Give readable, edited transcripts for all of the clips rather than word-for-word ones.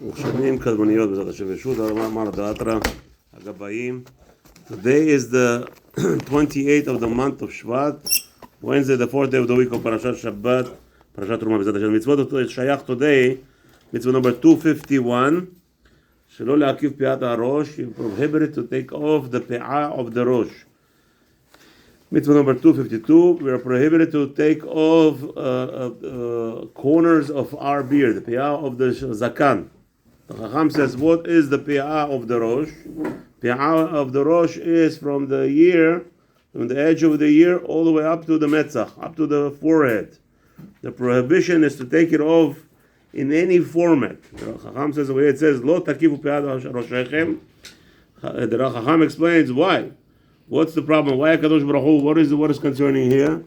Today is the 28th of the month of Shvat, Wednesday, the 4th day of the week of Parashat Shabbat, Parashat Truma B'ezrat Hashem. Mitzvot Shayach today, mitzvah number 251. Shelo le'akiv pi'at ha'rosh, you prohibited to take off the pi'ah of the rosh. Mitzvah number 252, we are prohibited to take off corners of our beard, the pi'ah of the zakan. The Chacham says, what is the pi'ah of the rosh? Pi'ah of the rosh is from the ear, from the edge of the ear, all the way up to the metzach, up to the forehead. The prohibition is to take it off in any format. The Chacham says, the way it says, Lo takivu pi'ah roshechem. The Chacham explains why. What's the problem? Why HaKadosh Baruch Hu? What is concerning here?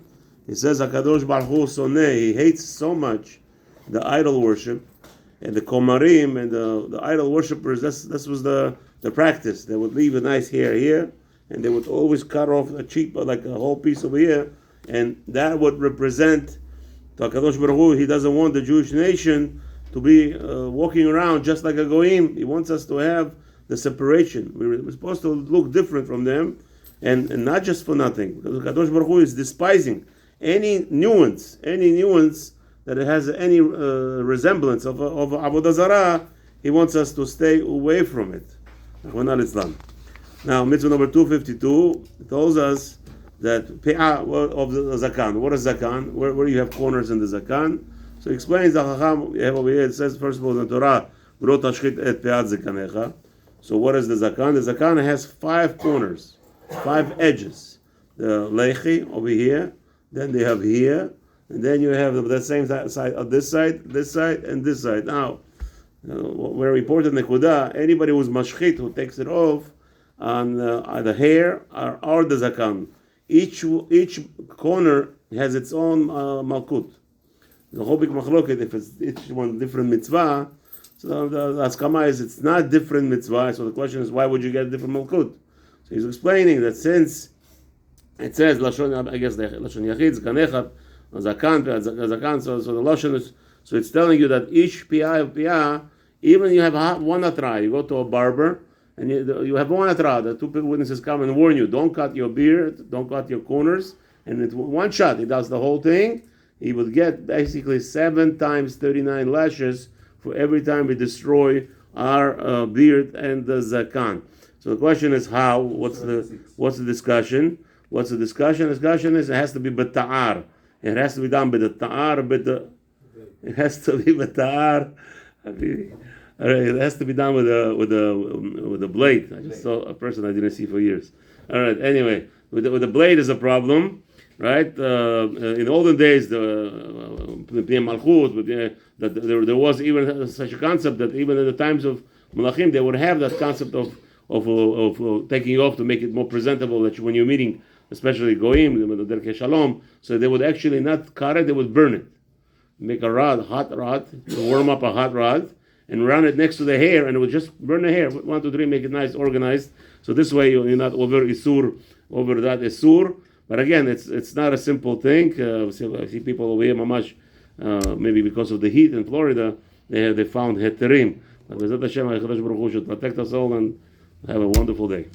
He says HaKadosh Baruch Hu soneh. He hates so much the idol worship and the komarim and the idol worshippers. This was the practice. They would leave a nice hair here, and they would always cut off a cheap, like a whole piece over here, and that would represent to HaKadosh Baruch Hu. He doesn't want the Jewish nation to be walking around just like a goyim. He wants us to have the separation. We're supposed to look different from them. And not just for nothing, because Kadosh Baruch Hu is despising any nuance that it has any resemblance of Avodah Zarah. He wants us to stay away from it. Now, mitzvah number 252 tells us that pi'ah of the zakan. What is zakan? Where do you have corners in the zakan? So he explains the Chacham. Over here it says first of all in the Torah, "V'lo tashchit et pi'at zakanecha." So what is the zakan? The zakan has 5 corners. 5 edges. The lechi over here, then they have here, and then you have the same side of this side, and this side. Now, very important nekuda, anybody who's mashchit, who takes it off on the hair or the zakan, each corner has its own malkut. The whole big machloket, if it's each one different mitzvah, so the haskama is it's not different mitzvah, so the question is, why would you get a different malkut? So he's explaining that since it says lashon, I guess lashon yachid, zkanecha, zakan, so the lashon is, so it's telling you that each pi'ah, even you have one atra, you go to a barber and you have one atra. The 2 witnesses come and warn you: don't cut your beard, don't cut your corners, and it's one shot. He does the whole thing. He would get basically 7 times 39 lashes for every time we destroy our beard and the zakan. So the question is how? What's the discussion? What's the discussion? The discussion is it has to be b'ta'ar. It has to be done with the ta'ar, it has to be b'ta'ar. It has to be done with the blade. I just saw a person I didn't see for years. All right. Anyway, with the blade is a problem, right? In olden days, the Malchut, there was even such a concept that even in the times of Malachim, they would have that concept of taking off to make it more presentable, that when you're meeting, especially goyim, the derkei shalom, so they would actually not cut it, they would burn it. Make a hot rod, warm up a hot rod, and run it next to the hair, and it would just burn the hair. 1, 2, 3, make it nice, organized. So this way you're not over that isur. But again, it's not a simple thing. I see people over here, mamash, maybe because of the heat in Florida, they found heterim. But B'ezrat Hashem, HaKadosh Baruch Hu should protect us all and have a wonderful day.